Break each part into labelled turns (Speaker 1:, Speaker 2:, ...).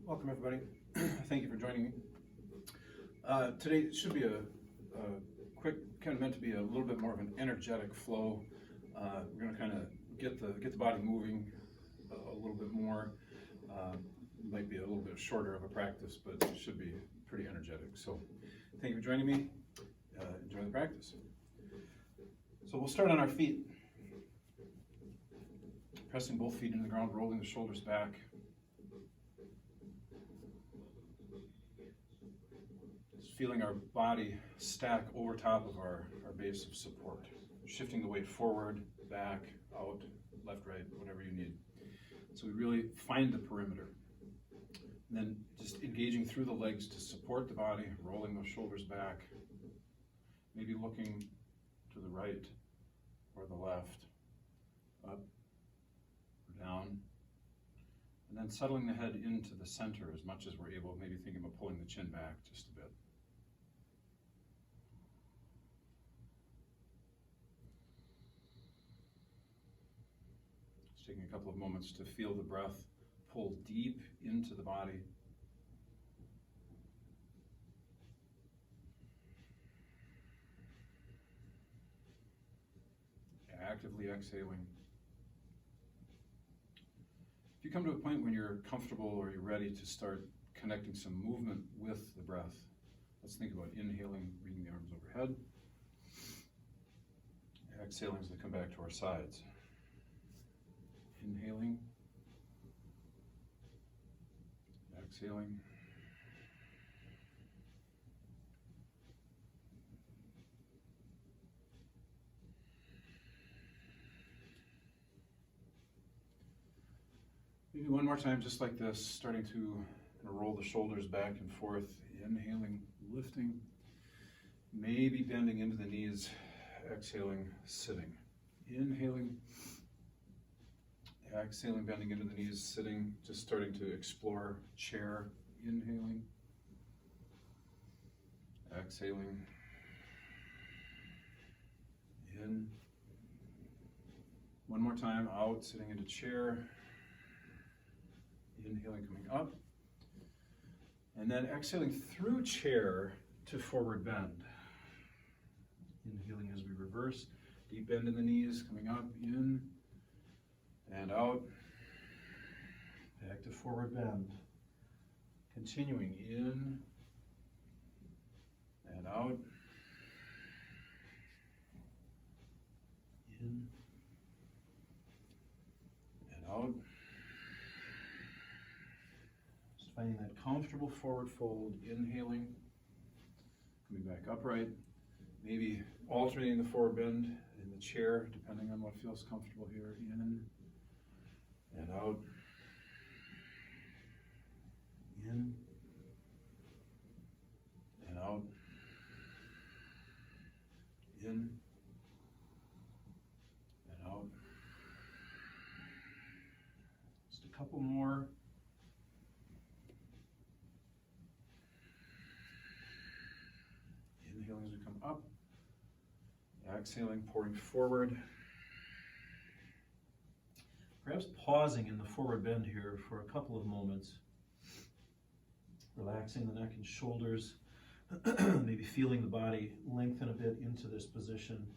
Speaker 1: Welcome everybody. Thank you for joining me. Today should be a quick, kind of meant to be a little bit more of an energetic flow. We're going to kind of get the body moving a little bit more. Might be a little bit shorter of a practice, but it should be pretty energetic. So thank you for joining me. Enjoy the practice. So we'll start on our feet. Pressing both feet into the ground, rolling the shoulders back. Feeling our body stack over top of our base of support. Shifting the weight forward, back, out, left, right, whatever you need. So we really find the perimeter. And then just engaging through the legs to support the body, rolling those shoulders back. Maybe looking to the right or the left, up or down. And then settling the head into the center as much as we're able, maybe thinking about pulling the chin back just a bit. Taking a couple of moments to feel the breath pull deep into the body. Actively exhaling. If you come to a point when you're comfortable or you're ready to start connecting some movement with the breath, let's think about inhaling, bringing the arms overhead. Exhaling as they come back to our sides. Inhaling, exhaling, maybe one more time just like this, starting to roll the shoulders back and forth, inhaling, lifting, maybe bending into the knees, exhaling, sitting, inhaling, exhaling, bending into the knees, sitting, just starting to explore chair, inhaling, exhaling, in, one more time, out, sitting into chair, inhaling, coming up, and then exhaling through chair to forward bend. Inhaling as we reverse, deep bend in the knees, coming up, in, and out, back to forward bend. Continuing in and out, in and out. Just finding that comfortable forward fold, inhaling, coming back upright, maybe alternating the forward bend in the chair, depending on what feels comfortable here, in and out, in and out, in and out. Just a couple more. Inhaling as we come up, exhaling, pouring forward. Perhaps pausing in the forward bend here for a couple of moments. Relaxing the neck and shoulders, maybe feeling the body lengthen a bit into this position.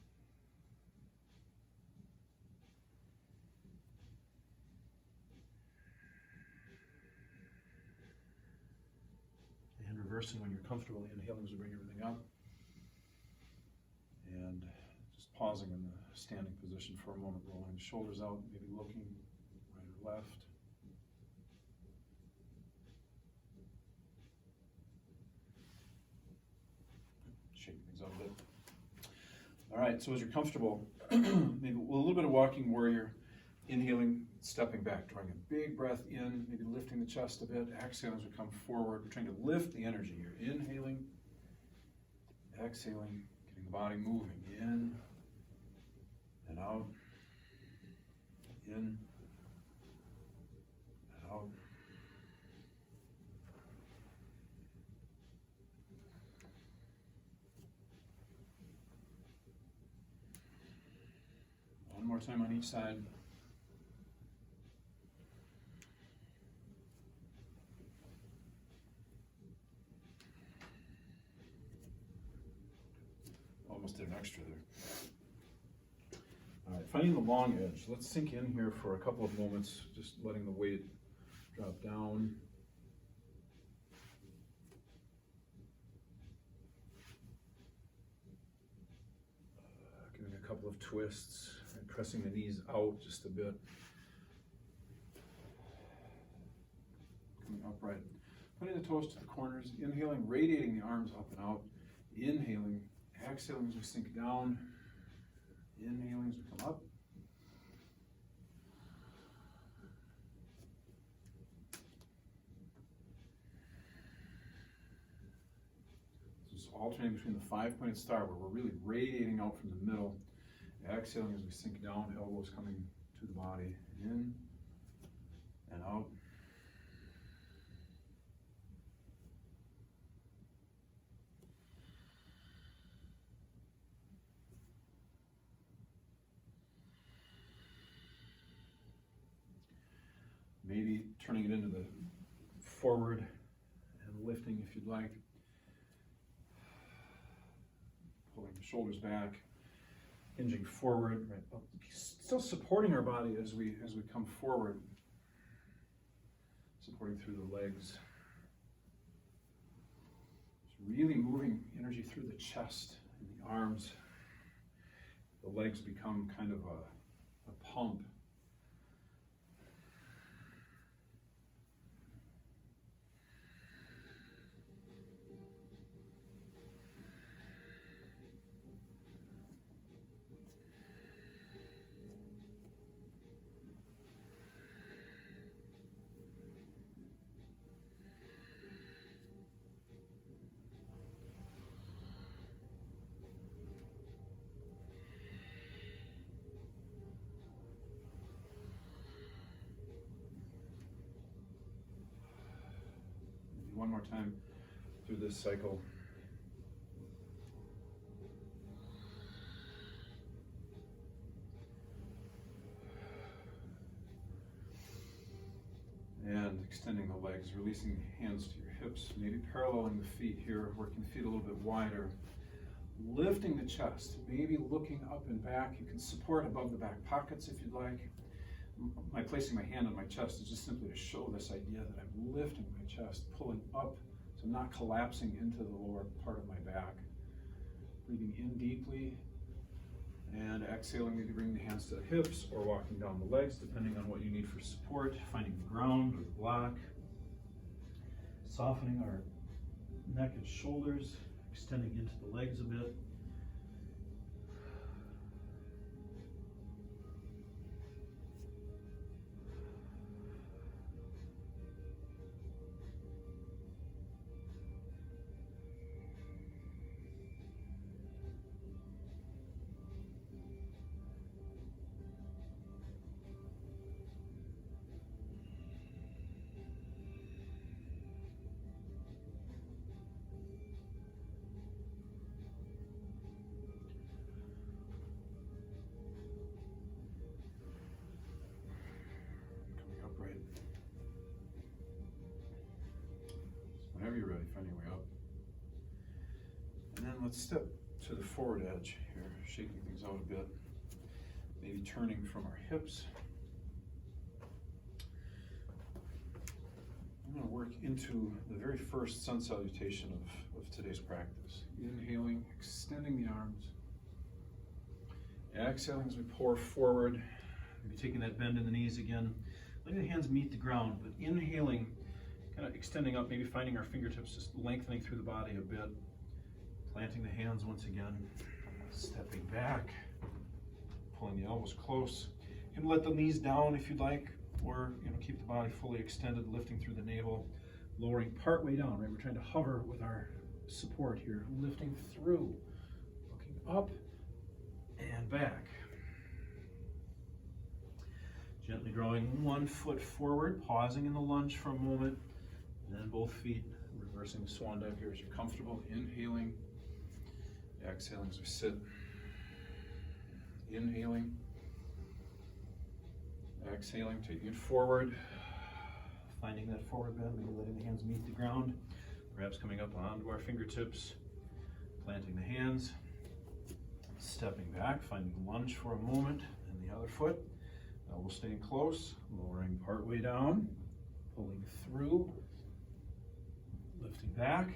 Speaker 1: And reversing when you're comfortable, inhaling as we bring everything up. And just pausing in the standing position for a moment, rolling the shoulders out, maybe looking right or left. Shaking things up a bit. All right, so as you're comfortable, maybe a little bit of walking warrior, inhaling, stepping back, drawing a big breath in, maybe lifting the chest a bit, exhaling as we come forward. We're trying to lift the energy here. Inhaling, exhaling, getting the body moving in and out, in and out. One more time on each side. an extra there. All right, finding the long edge. Let's sink in here for a couple of moments, just letting the weight drop down. Giving a couple of twists and pressing the knees out just a bit. Coming upright. Putting the toes to the corners, inhaling, radiating the arms up and out. Inhaling, exhaling as we sink down. Inhaling as we come up. Just alternating between the 5-pointed star where we're really radiating out from the middle. Exhaling as we sink down, elbows coming to the body. In and out. Maybe turning it into the forward and lifting if you'd like. Pulling the shoulders back, hinging forward, right up. Still supporting our body as we come forward. Supporting through the legs. Just really moving energy through the chest and the arms. The legs become kind of a pump. One more time through this cycle. And extending the legs, releasing the hands to your hips, maybe paralleling the feet here, working the feet a little bit wider. Lifting the chest, maybe looking up and back. You can support above the back pockets if you'd like. My placing my hand on my chest is just simply to show this idea that I'm lifting my chest, pulling up, so I'm not collapsing into the lower part of my back. Breathing in deeply and exhaling, maybe bringing the hands to the hips or walking down the legs, depending on what you need for support. Finding the ground or the block. Softening our neck and shoulders, extending into the legs a bit. Whenever you're ready, find your way up. And then let's step to the forward edge here, shaking things out a bit. Maybe turning from our hips. I'm going to work into the very first sun salutation of today's practice. Inhaling, extending the arms. Exhaling as we pour forward. Maybe taking that bend in the knees again. Letting the hands meet the ground, but inhaling, kind of extending up, maybe finding our fingertips just lengthening through the body a bit. Planting the hands once again. Stepping back. Pulling the elbows close. You can let the knees down if you'd like, or keep the body fully extended, lifting through the navel, lowering part way down, right? We're trying to hover with our support here, lifting through, looking up and back. Gently drawing one foot forward, pausing in the lunge for a moment, and then both feet reversing the swan dive here as you're comfortable. Inhaling, exhaling as we sit. Inhaling, exhaling, taking it forward, finding that forward bend, maybe letting the hands meet the ground, perhaps coming up onto our fingertips, planting the hands, Stepping back, finding lunge for a moment, and the other foot. Elbow staying close, lowering partway down, pulling through, lifting back.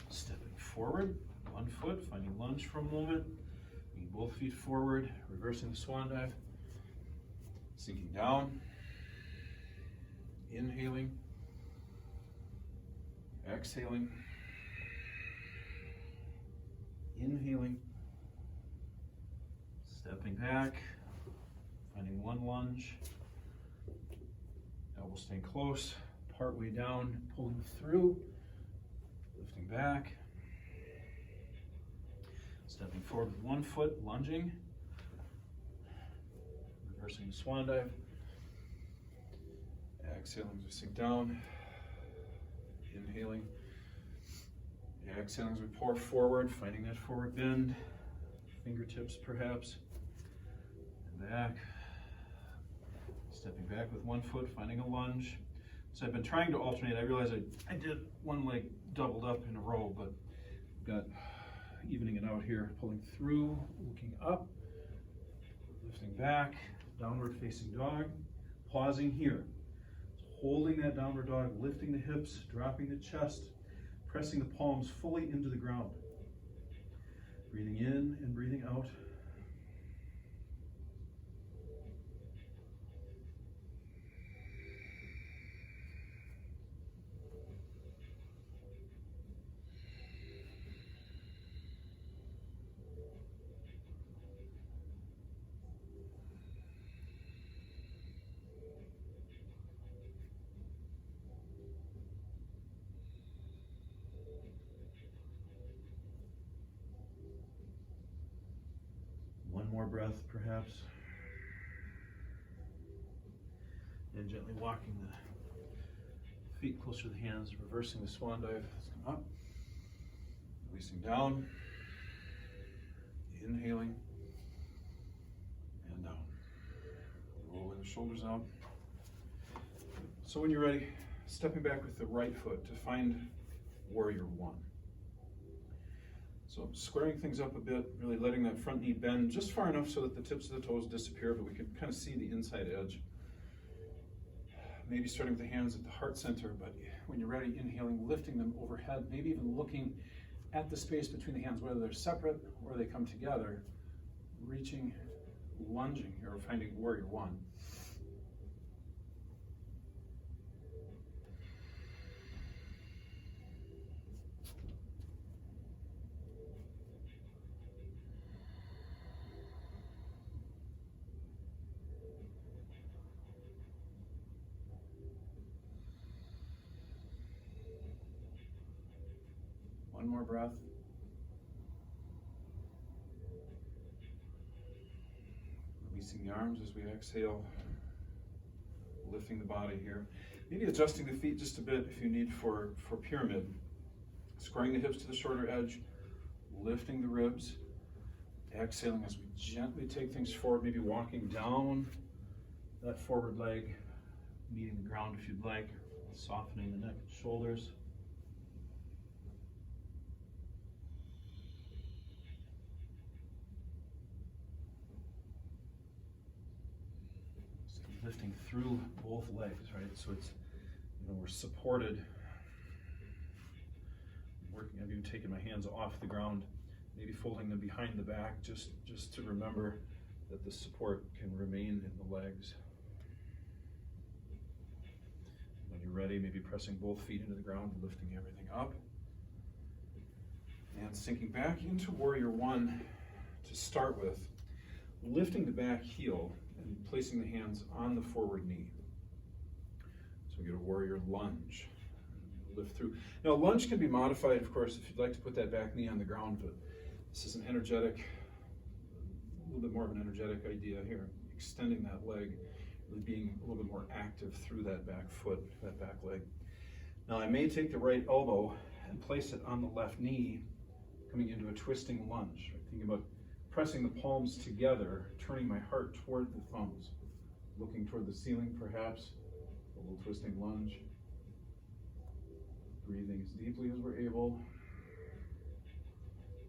Speaker 1: Stepping forward, one foot, finding lunge for a moment, bringing both feet forward, reversing the swan dive, sinking down, inhaling, exhaling, inhaling, stepping back, finding one lunge, elbow staying close, partway down, pulling through, lifting back, stepping forward with one foot, lunging, reversing the swan dive, exhaling as we sink down, inhaling, exhaling as we pour forward, finding that forward bend, fingertips perhaps, and back, stepping back with one foot, finding a lunge. So I've been trying to alternate. I realized I did one leg doubled up in a row, but got evening it out here, pulling through, looking up, lifting back, downward facing dog, pausing here. Holding that downward dog, lifting the hips, dropping the chest, pressing the palms fully into the ground. Breathing in and breathing out. One more breath, perhaps. And gently walking the feet closer to the hands, reversing the swan dive. Let's come up. Releasing down. Inhaling. And down. Rolling the shoulders out. So when you're ready, stepping back with the right foot to find warrior one. So squaring things up a bit, really letting that front knee bend just far enough so that the tips of the toes disappear, but we can kind of see the inside edge. Maybe starting with the hands at the heart center, but when you're ready, inhaling, lifting them overhead, maybe even looking at the space between the hands, whether they're separate or they come together, reaching, lunging, or finding warrior one. One more breath. Releasing the arms as we exhale. Lifting the body here. Maybe adjusting the feet just a bit if you need for pyramid. Squaring the hips to the shorter edge. Lifting the ribs. Exhaling as we gently take things forward. Maybe walking down that forward leg. Meeting the ground if you'd like. Softening the neck and shoulders. Lifting through both legs, right? So it's, we're supported. Working, I've even taken my hands off the ground, maybe folding them behind the back, just to remember that the support can remain in the legs. When you're ready, maybe pressing both feet into the ground, lifting everything up. And sinking back into warrior one to start with, lifting the back heel and placing the hands on the forward knee. So we get a warrior lunge. Lift through. Now lunge can be modified, of course, if you'd like to put that back knee on the ground, but this is an energetic, a little bit more of an energetic idea here. Extending that leg, really being a little bit more active through that back foot, that back leg. Now I may take the right elbow and place it on the left knee, coming into a twisting lunge. Right? Thinking about pressing the palms together, turning my heart toward the thumbs, looking toward the ceiling perhaps, a little twisting lunge. Breathing as deeply as we're able.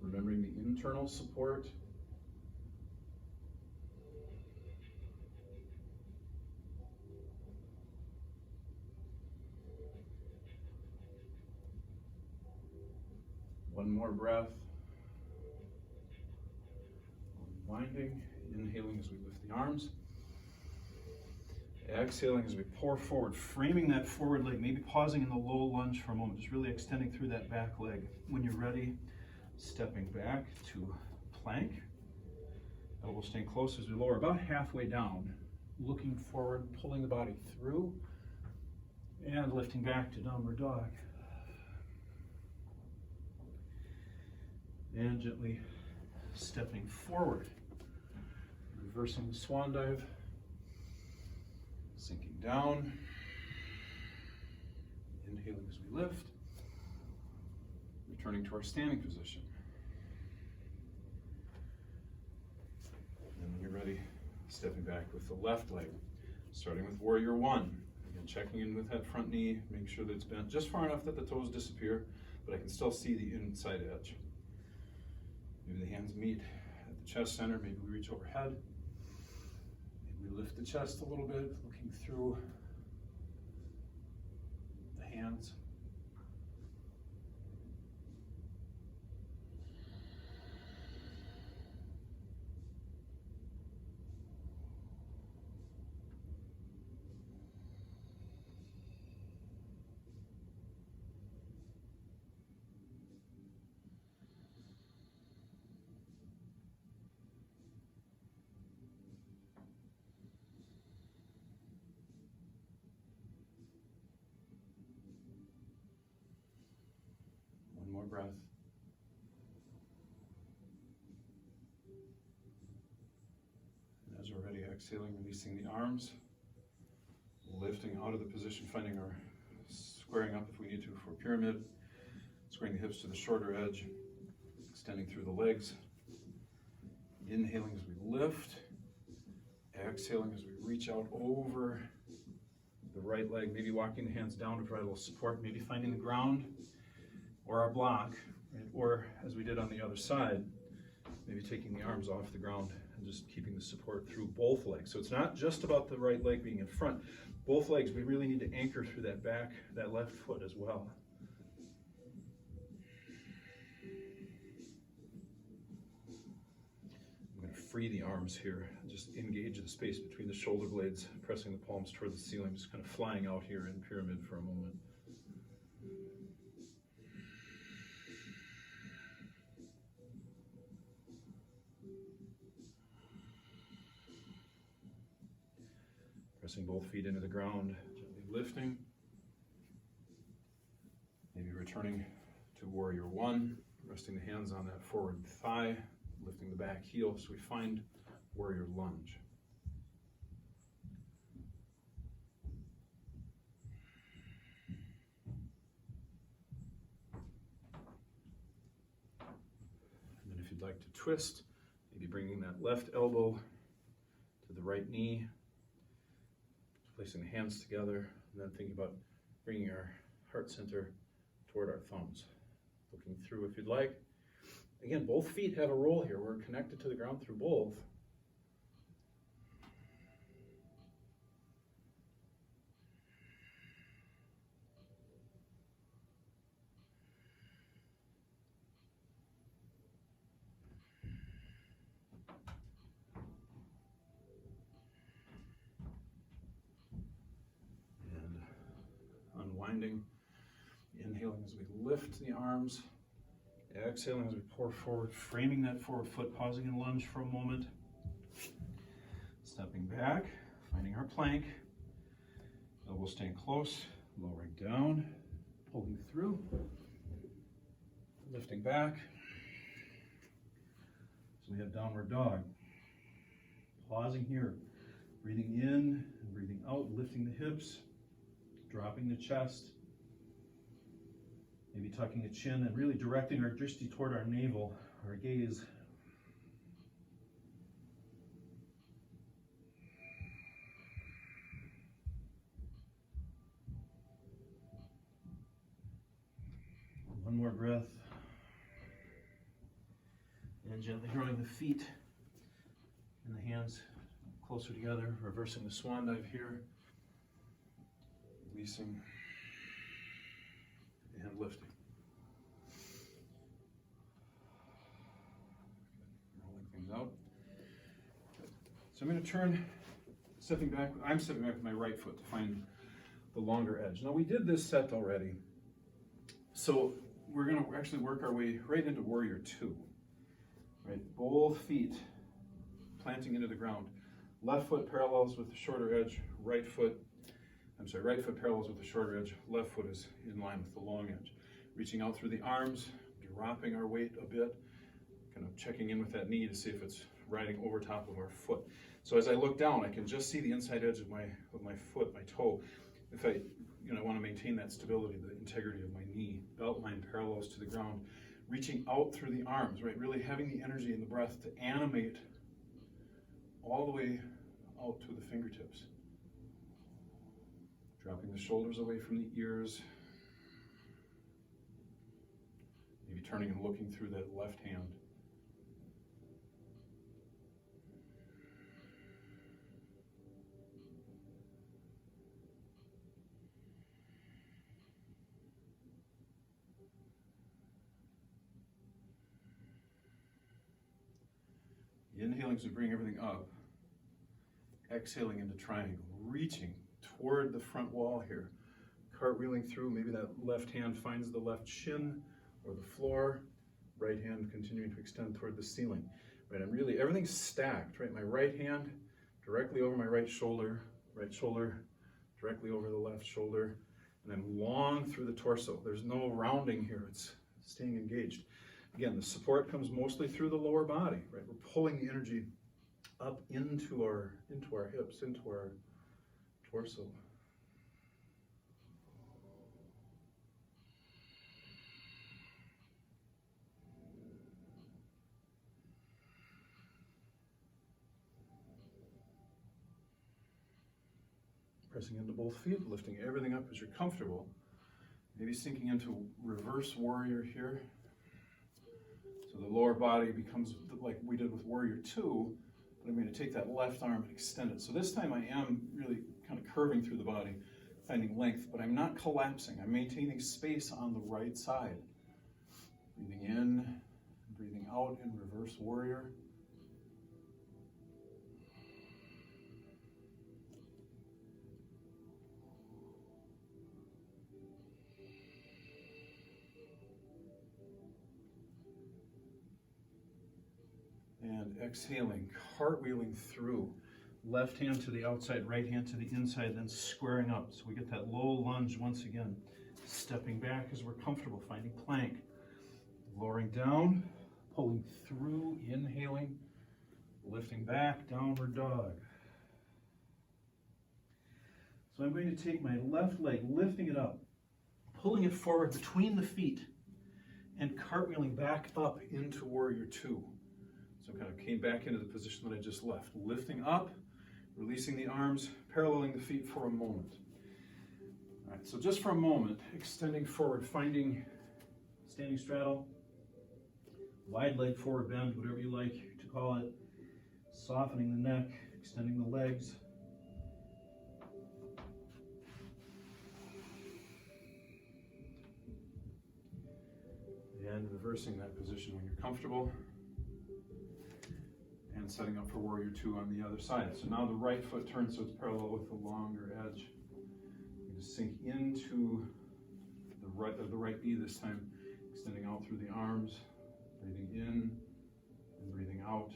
Speaker 1: Remembering the internal support. One more breath. Unwinding, inhaling as we lift the arms. Exhaling as we pour forward, framing that forward leg, maybe pausing in the low lunge for a moment, just really extending through that back leg. When you're ready, stepping back to plank. Elbow staying close as we lower about halfway down, looking forward, pulling the body through, and lifting back to downward dog. And gently stepping forward, reversing the swan dive, sinking down, inhaling as we lift, returning to our standing position. And when you're ready, stepping back with the left leg, starting with warrior one. Again, checking in with that front knee, making sure that it's bent just far enough that the toes disappear, but I can still see the inside edge. Maybe the hands meet at the chest center, maybe we reach overhead. Maybe we lift the chest a little bit, looking through the hands. More breath. And as we're ready, exhaling, releasing the arms, lifting out of the position, finding our squaring up if we need to for pyramid, squaring the hips to the shorter edge, extending through the legs, inhaling as we lift, exhaling as we reach out over the right leg, maybe walking the hands down to provide a little support, maybe finding the ground or our block, right? Or as we did on the other side, maybe taking the arms off the ground and just keeping the support through both legs. So it's not just about the right leg being in front. Both legs, we really need to anchor through that back, that left foot as well. I'm going to free the arms here, just engage the space between the shoulder blades, pressing the palms toward the ceiling, just kind of flying out here in pyramid for a moment. Pressing both feet into the ground, gently lifting. Maybe returning to warrior one, resting the hands on that forward thigh, lifting the back heel so we find warrior lunge. And then if you'd like to twist, maybe bringing that left elbow to the right knee, placing the hands together, and then thinking about bringing our heart center toward our thumbs. Looking through if you'd like. Again, both feet have a role here. We're connected to the ground through both. Unwinding, inhaling as we lift the arms, exhaling as we pour forward, framing that forward foot, pausing in lunge for a moment, stepping back, finding our plank, elbows staying close, lowering down, pulling through, lifting back. So we have downward dog. Pausing here, breathing in and breathing out, lifting the hips, dropping the chest, maybe tucking the chin and really directing our drishti toward our navel, our gaze. One more breath. then gently drawing the feet and the hands closer together, reversing the swan dive here, releasing and lifting. Rolling things out. Good. So I'm going to turn, stepping back. I'm stepping back with my right foot to find the longer edge. Now we did this set already, so we're going to actually work our way right into Warrior Two. Right, both feet planting into the ground. Left foot parallels with the shorter edge. Right foot parallels with the shorter edge. Left foot is in line with the long edge. Reaching out through the arms, dropping our weight a bit, kind of checking in with that knee to see if it's riding over top of our foot. So as I look down, I can just see the inside edge of my foot, my toe. If I want to maintain that stability, the integrity of my knee, belt line parallels to the ground, reaching out through the arms, right? Really having the energy and the breath to animate all the way out to the fingertips. Dropping the shoulders away from the ears. Maybe turning and looking through that left hand. Inhaling to bring everything up. Exhaling into triangle. Reaching toward the front wall here. Cartwheeling through. Maybe that left hand finds the left shin or the floor. Right hand continuing to extend toward the ceiling. Right, everything's stacked. Right, my right hand directly over my right shoulder directly over the left shoulder, and then long through the torso. There's no rounding here. It's staying engaged. Again, the support comes mostly through the lower body, right? We're pulling the energy up into our hips, into our torso. Pressing into both feet, lifting everything up as you're comfortable. Maybe sinking into reverse warrior here. So the lower body becomes like we did with Warrior Two, but I'm going to take that left arm and extend it. So this time I am really kind of curving through the body, finding length, but I'm not collapsing. I'm maintaining space on the right side. Breathing in, breathing out in reverse warrior. And exhaling, cartwheeling through. Left hand to the outside, right hand to the inside, then squaring up. So we get that low lunge once again. Stepping back as we're comfortable, finding plank. Lowering down, pulling through, inhaling, lifting back, downward dog. So I'm going to take my left leg, lifting it up, pulling it forward between the feet, and cartwheeling back up into Warrior Two. So kind of came back into the position that I just left. Lifting up, releasing the arms, paralleling the feet for a moment. All right, so just for a moment, extending forward, finding standing straddle, wide leg forward bend, whatever you like to call it. Softening the neck, extending the legs. And reversing that position when you're comfortable. And setting up for Warrior Two on the other side. So now the right foot turns so it's parallel with the longer edge. You just sink into the right knee this time, extending out through the arms, breathing in and breathing out.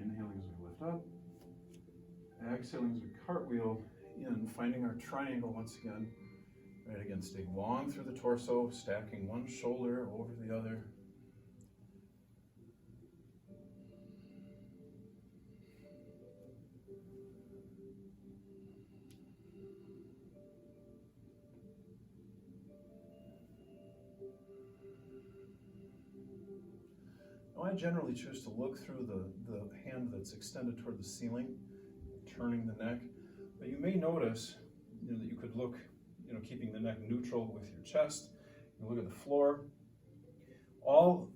Speaker 1: Inhaling as we lift lift up. Exhaling as we cartwheel in, finding our triangle once again. Right, again, stay long through the torso, stacking one shoulder over the other. Now, I generally choose to look through the hand that's extended toward the ceiling, turning the neck, but you may notice that you could look, keeping the neck neutral with your chest. You look at the floor. All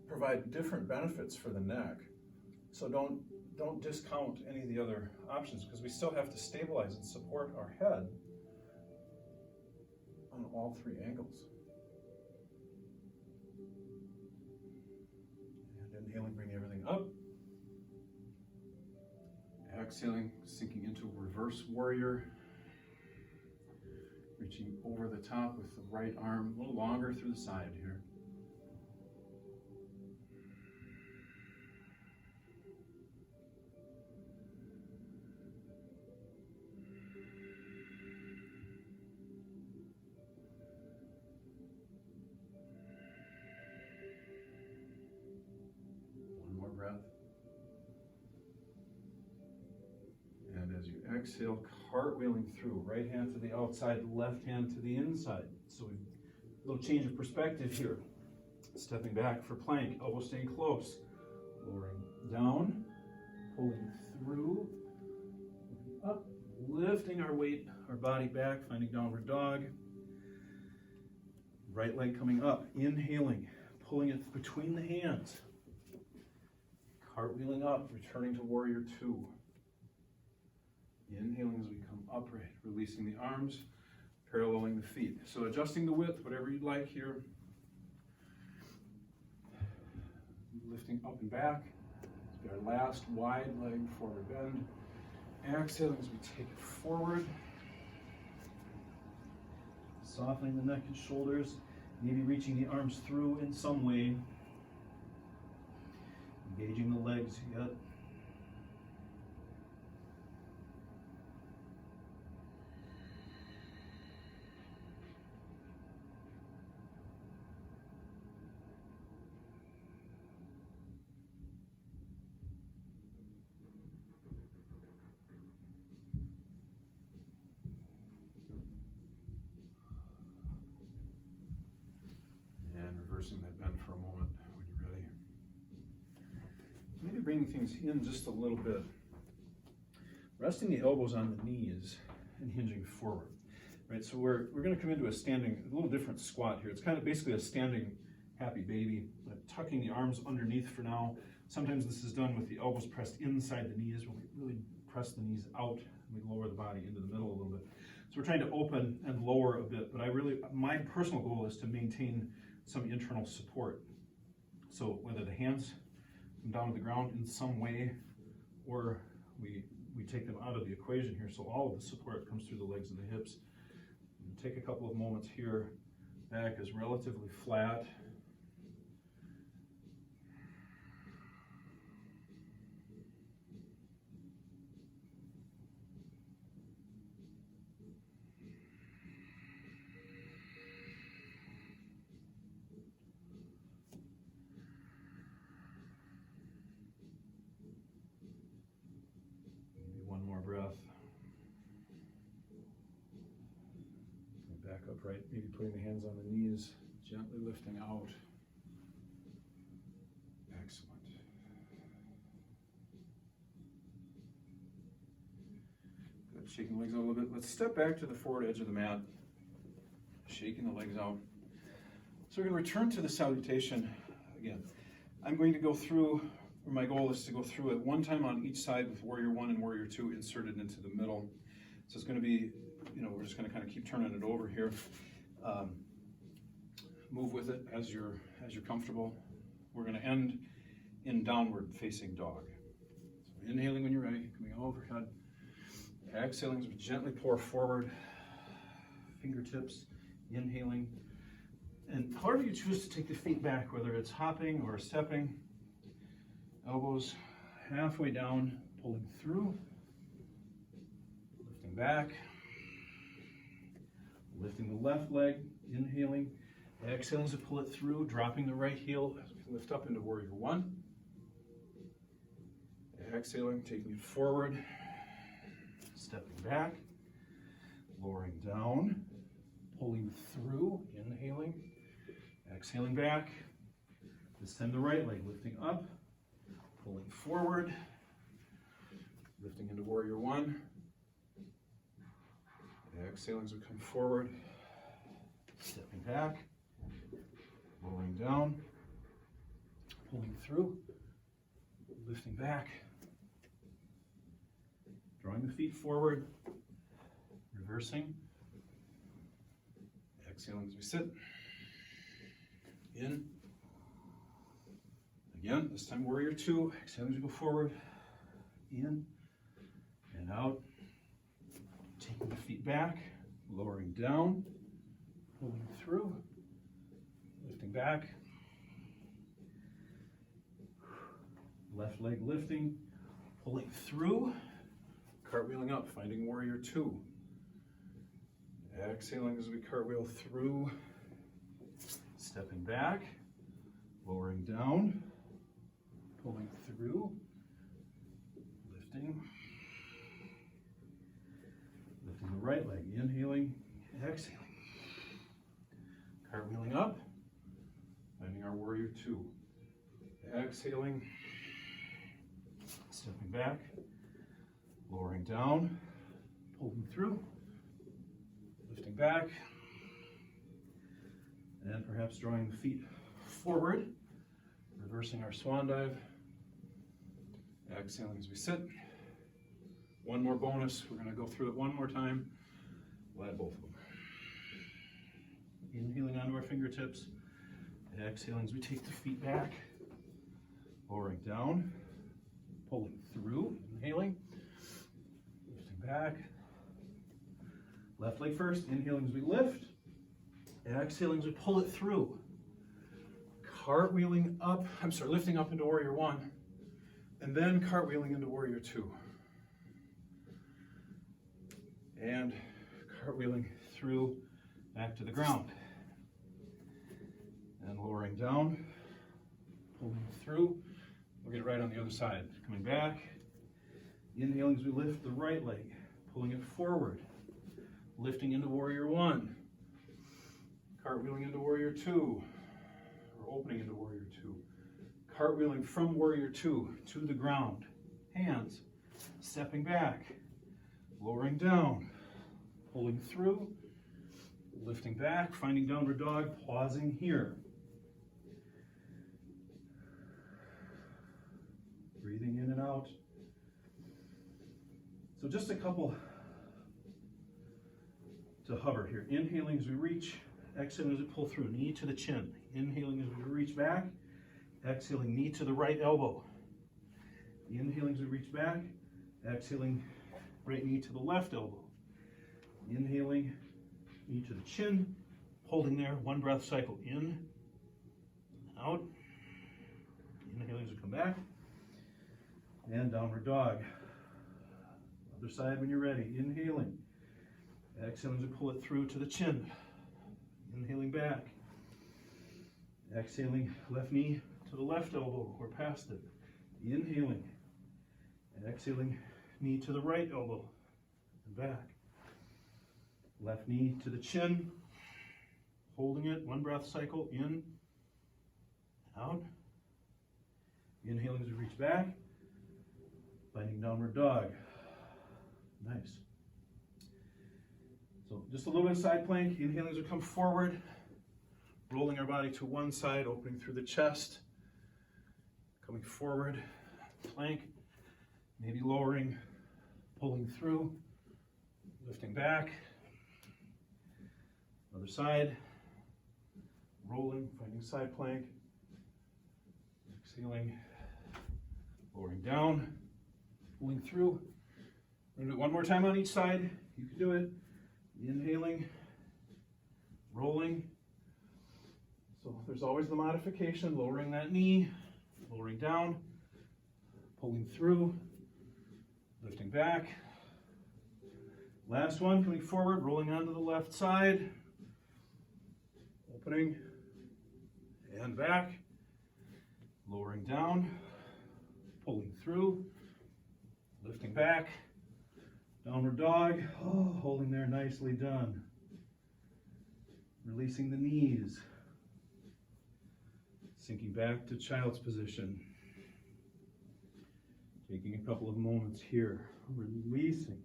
Speaker 1: provide different benefits for the neck, so don't discount any of the other options, because we still have to stabilize and support our head on all three angles. And inhaling, bringing everything up. Exhaling, sinking into reverse warrior. Reaching over the top with the right arm, a little longer through the side here. One more breath. And as you exhale, cartwheeling through, right hand to the outside, left hand to the inside. So a little change of perspective here. Stepping back for plank, elbow staying close. Lowering down, pulling through, up, lifting our weight, our body back, finding downward dog. Right leg coming up, inhaling, pulling it between the hands. Cartwheeling up, returning to warrior two. Inhaling as we come upright, releasing the arms, paralleling the feet. So adjusting the width, whatever you'd like here. Lifting up and back. Our last wide leg forward bend. Exhaling as we take it forward. Softening the neck and shoulders. Maybe reaching the arms through in some way. Engaging the legs yet. Reversing that bend for a moment when you're ready. Maybe bringing things in just a little bit. Resting the elbows on the knees and hinging forward. Right, so we're going to come into a little different squat here. It's kind of basically a standing happy baby, tucking the arms underneath for now. Sometimes this is done with the elbows pressed inside the knees when we really press the knees out and we lower the body into the middle a little bit. So we're trying to open and lower a bit, but my personal goal is to maintain some internal support. So whether the hands come down to the ground in some way, or we take them out of the equation here, so all of the support comes through the legs and the hips. And take a couple of moments here. Back is relatively flat. Breath. Back upright, maybe putting the hands on the knees, gently lifting out. Excellent. Good, shaking the legs out a little bit. Let's step back to the forward edge of the mat, shaking the legs out. So we're going to return to the salutation again. I'm going to go through, or my goal is to go through it one time on each side with warrior one and warrior two inserted into the middle. So it's going to be, we're just going to kind of keep turning it over here. Move with it as you're comfortable. We're going to end in downward facing dog. So inhaling when you're ready, coming overhead. Exhaling as we gently pour forward. Fingertips, inhaling. And however you choose to take the feet back, whether it's hopping or stepping, elbows halfway down pulling through, lifting back, lifting the left leg, inhaling, exhaling to pull it through, dropping the right heel as we lift up into warrior one. Exhaling, taking it forward, stepping back, lowering down, pulling through, inhaling, exhaling back. This time the right leg lifting up, pulling forward, lifting into warrior one. Exhaling as we come forward, stepping back, lowering down, pulling through, lifting back, drawing the feet forward, reversing, exhaling as we sit, in, again, this time warrior two, exhaling as we go forward, in, and out, taking the feet back, lowering down, pulling through, lifting back, left leg lifting, pulling through, cartwheeling up, finding warrior two. Exhaling as we cartwheel through, stepping back, lowering down, pulling through, lifting, lifting the right leg, inhaling, exhaling, cartwheeling up, finding our warrior two. Exhaling, stepping back, lowering down, pulling through, lifting back, and perhaps drawing the feet forward, reversing our swan dive, exhaling as we sit. One more bonus, we're going to go through it one more time. We'll add both of them. Inhaling onto our fingertips, exhaling as we take the feet back, lowering down, pulling through, inhaling, lifting back, left leg first, inhaling as we lift, exhaling as we pull it through, cartwheeling up, lifting up into warrior one, and then cartwheeling into warrior two. And cartwheeling through, back to the ground. And lowering down, pulling through. We'll get it right on the other side. Coming back, inhaling as we lift the right leg, pulling it forward, lifting into warrior one, cartwheeling into warrior two, or opening into warrior two, cartwheeling from warrior two to the ground, hands, stepping back, lowering down, pulling through, lifting back, finding downward dog, pausing here. Breathing in and out. So just a couple to hover here. Inhaling as we reach, exhaling as we pull through, knee to the chin. Inhaling as we reach back, exhaling knee to the right elbow. Inhaling as we reach back, exhaling right knee to the left elbow. Inhaling, knee to the chin, holding there, one breath cycle, in, out. Inhaling as we come back, and downward dog. Other side when you're ready, inhaling. Exhaling as we pull it through to the chin. Inhaling back. Exhaling, left knee to the left elbow, or past it. Inhaling. Exhaling, knee to the right elbow, and back. Left knee to the chin, holding it, one breath cycle, in, out. Inhaling as we reach back, finding downward dog. Nice. So just a little bit of side plank, inhaling as we come forward, rolling our body to one side, opening through the chest, coming forward, plank, maybe lowering, pulling through, lifting back. Other side, rolling, finding side plank, exhaling, lowering down, pulling through. We're going to do it one more time on each side. You can do it. Inhaling, rolling. So there's always the modification, lowering that knee, lowering down, pulling through, lifting back. Last one, coming forward, rolling onto the left side, opening, and back, lowering down, pulling through, lifting back, downward dog, holding there, nicely done. Releasing the knees, sinking back to child's position. Taking a couple of moments here, releasing.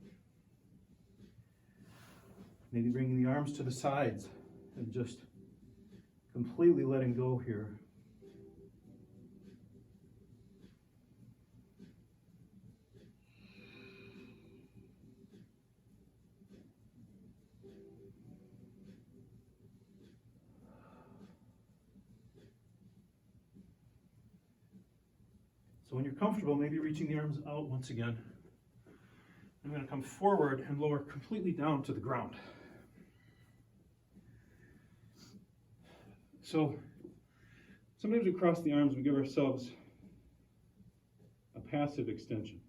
Speaker 1: Maybe bringing the arms to the sides and just completely letting go here. So when you're comfortable, maybe reaching the arms out once again. I'm going to come forward and lower completely down to the ground. So sometimes we cross the arms and we give ourselves a passive extension.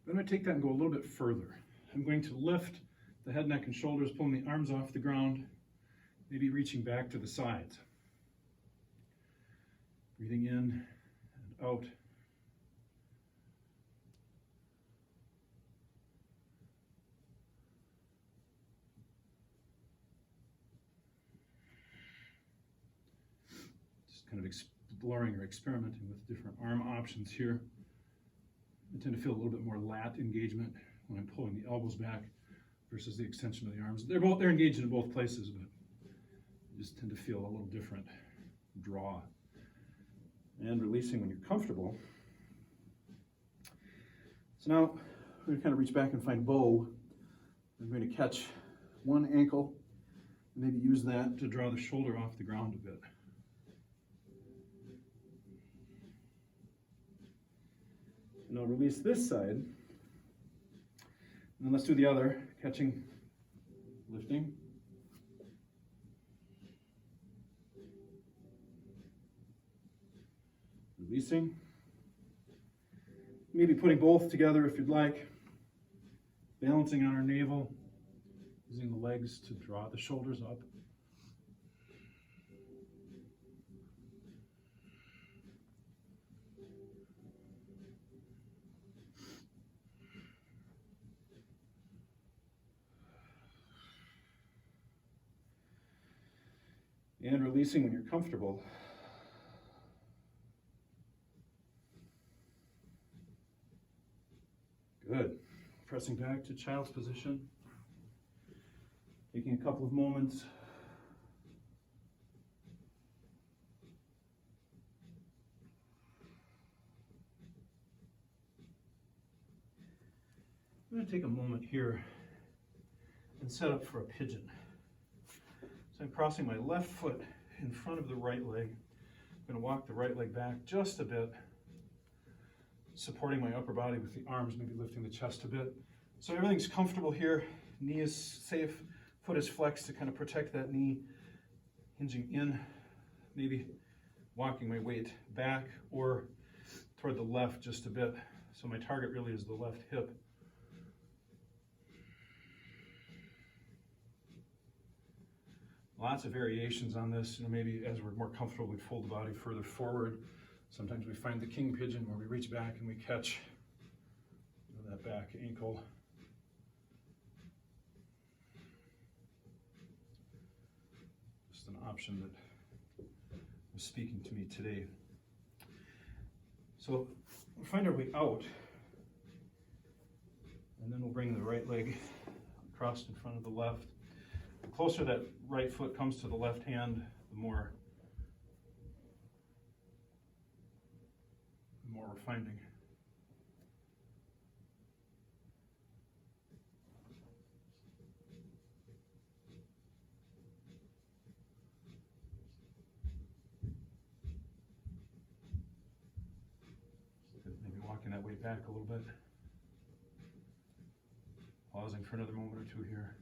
Speaker 1: I'm going to take that and go a little bit further. I'm going to lift the head, neck, and shoulders, pulling the arms off the ground, maybe reaching back to the sides. Breathing in and out. Kind of exploring or experimenting with different arm options here. I tend to feel a little bit more lat engagement when I'm pulling the elbows back versus the extension of the arms. They're engaged in both places, but I just tend to feel a little different draw. And releasing when you're comfortable. So now we're going to kind of reach back and find bow. I'm going to catch one ankle and maybe use that to draw the shoulder off the ground a bit. And I'll release this side. And then let's do the other, catching, lifting. Releasing. Maybe putting both together if you'd like. Balancing on our navel, using the legs to draw the shoulders up. And releasing when you're comfortable. Good. Pressing back to child's position. Taking a couple of moments. I'm going to take a moment here and set up for a pigeon. So I'm crossing my left foot in front of the right leg. I'm going to walk the right leg back just a bit, supporting my upper body with the arms, maybe lifting the chest a bit. So everything's comfortable here. Knee is safe, foot is flexed to kind of protect that knee, hinging in, maybe walking my weight back or toward the left just a bit. So my target really is the left hip. Lots of variations on this. Maybe as we're more comfortable, we fold the body further forward. Sometimes we find the king pigeon where we reach back and we catch that back ankle. Just an option that was speaking to me today. So we'll find our way out, and then we'll bring the right leg across in front of the left. The closer that right foot comes to the left hand, the more we're finding. Maybe walking that way back a little bit. Pausing for another moment or two here.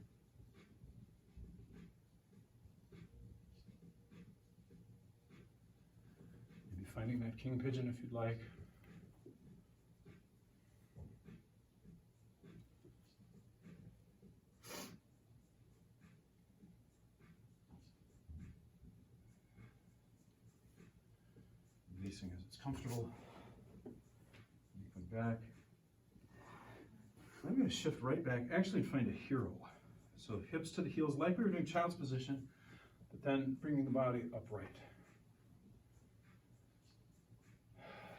Speaker 1: Maybe finding that king pigeon if you'd like. releasing as it's comfortable. You come back. I'm going to shift right back, actually find a hero. So hips to the heels, like we were doing child's position, but then bringing the body upright.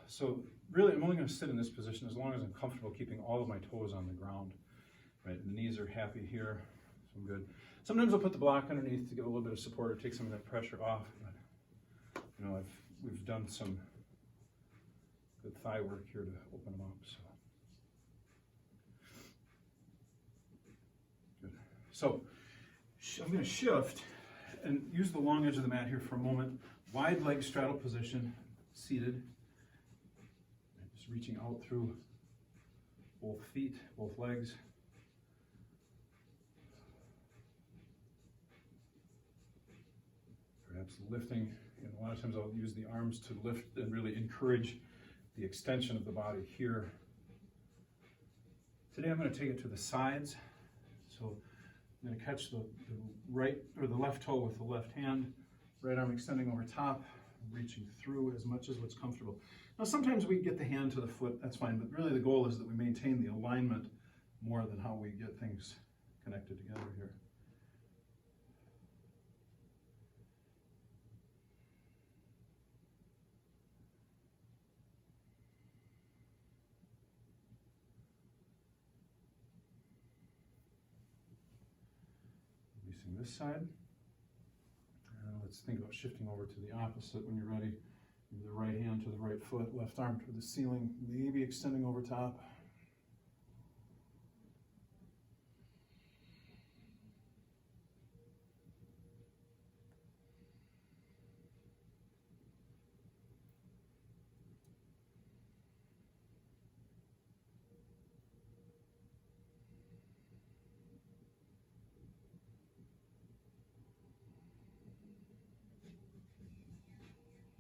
Speaker 1: So really, I'm only going to sit in this position as long as I'm comfortable keeping all of my toes on the ground. Right, and the knees are happy here, so I'm good. Sometimes I'll put the block underneath to give a little bit of support or take some of that pressure off. But, you know, we've done some good thigh work here to open them up. So. Good. So I'm going to shift and use the long edge of the mat here for a moment. Wide leg straddle position, seated. Just reaching out through both feet, both legs. Perhaps lifting, and a lot of times I'll use the arms to lift and really encourage the extension of the body here. Today I'm going to take it to the sides. So I'm going to catch the right or the left toe with the left hand, right arm extending over top, reaching through as much as what's comfortable. Now sometimes we get the hand to the foot, that's fine, but really the goal is that we maintain the alignment more than how we get things connected together here. This side. Let's think about shifting over to the opposite when you're ready. The right hand to the right foot, left arm toward the ceiling, maybe extending over top.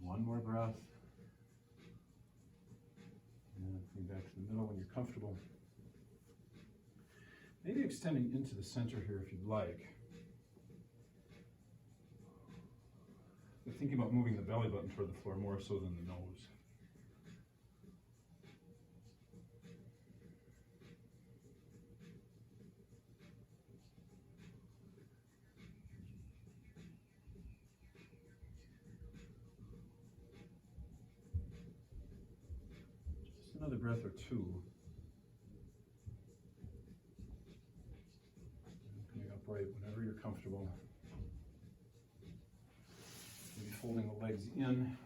Speaker 1: One more breath. And coming back to the middle when you're comfortable. Maybe extending into the center here if you'd like. But thinking about moving the belly button toward the floor more so than the nose. Another breath or two. Coming upright whenever you're comfortable. Maybe folding the legs in,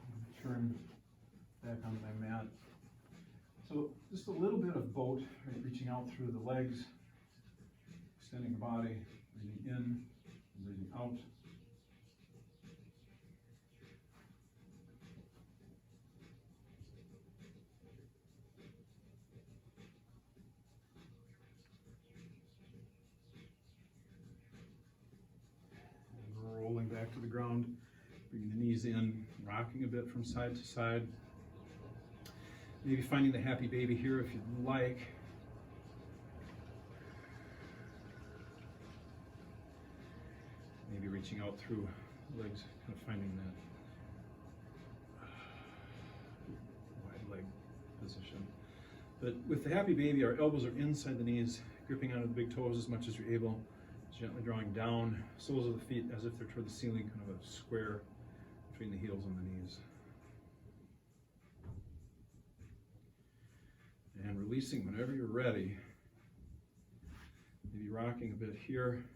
Speaker 1: turn back onto my mat. So just a little bit of boat, right, reaching out through the legs, extending the body, breathing in, breathing out. Rolling back to the ground, bringing the knees in, rocking a bit from side to side. Maybe finding the happy baby here if you'd like. Maybe reaching out through legs, kind of finding that wide leg position. But with the happy baby, our elbows are inside the knees, gripping onto the big toes as much as you're able. Gently drawing down, soles of the feet as if they're toward the ceiling, kind of a square between the heels and the knees. And releasing whenever you're ready. Maybe rocking a bit here.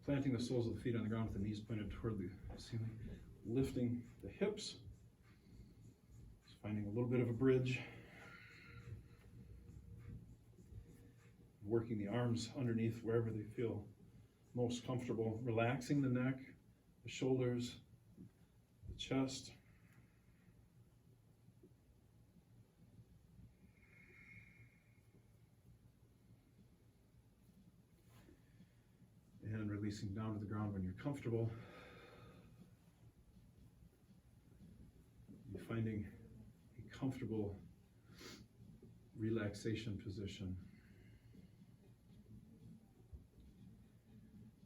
Speaker 1: Planting the soles of the feet on the ground with the knees pointed toward the ceiling. Lifting the hips. Just finding a little bit of a bridge. Working the arms underneath wherever they feel most comfortable. Relaxing the neck, the shoulders, the chest. And releasing down to the ground when you're comfortable. You're finding a comfortable relaxation position.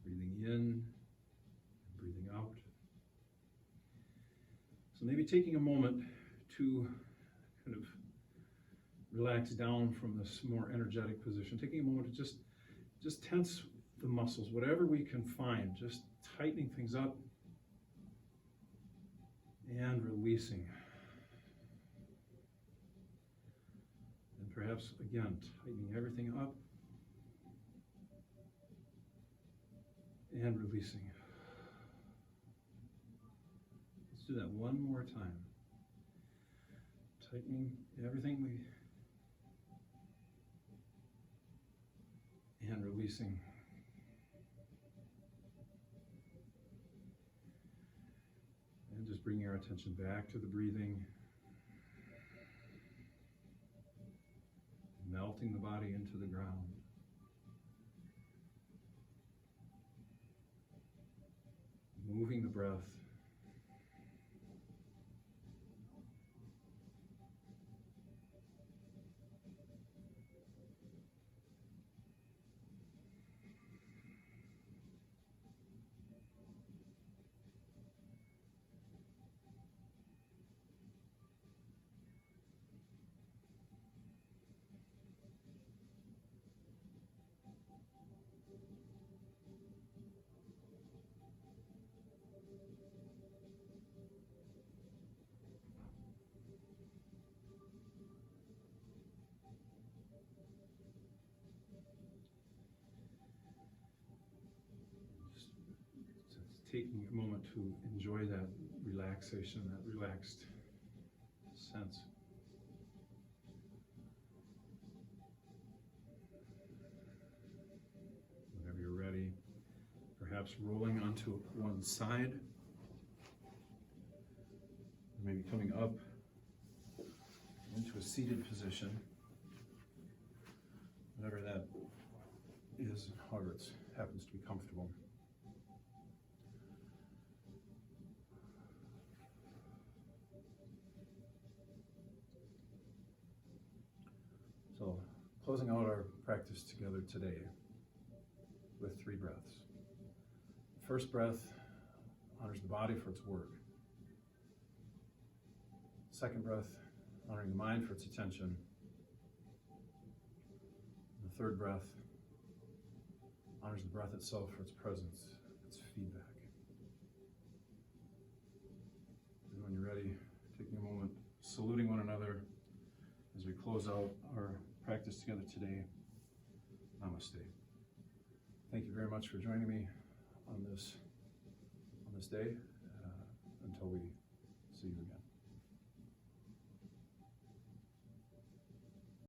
Speaker 1: Breathing in, breathing out. So maybe taking a moment to kind of relax down from this more energetic position, taking a moment to just tense the muscles, whatever we can find, just tightening things up and releasing. And perhaps, again, tightening everything up and releasing. Let's do that one more time. Tightening everything and releasing. And just bringing our attention back to the breathing. Melting the body into the ground. Moving the breath. Taking a moment to enjoy that relaxation, that relaxed sense. Whenever you're ready, perhaps rolling onto one side, maybe coming up into a seated position, whatever that is, however it happens to be comfortable. So, closing out our practice together today with 3 breaths. First breath honors the body for its work. Second breath, honoring the mind for its attention. And the third breath honors the breath itself for its presence, its feedback. And when you're ready, taking a moment, saluting one another as we close out our practice together today. Namaste. Thank you very much for joining me on this day. Until we see you again.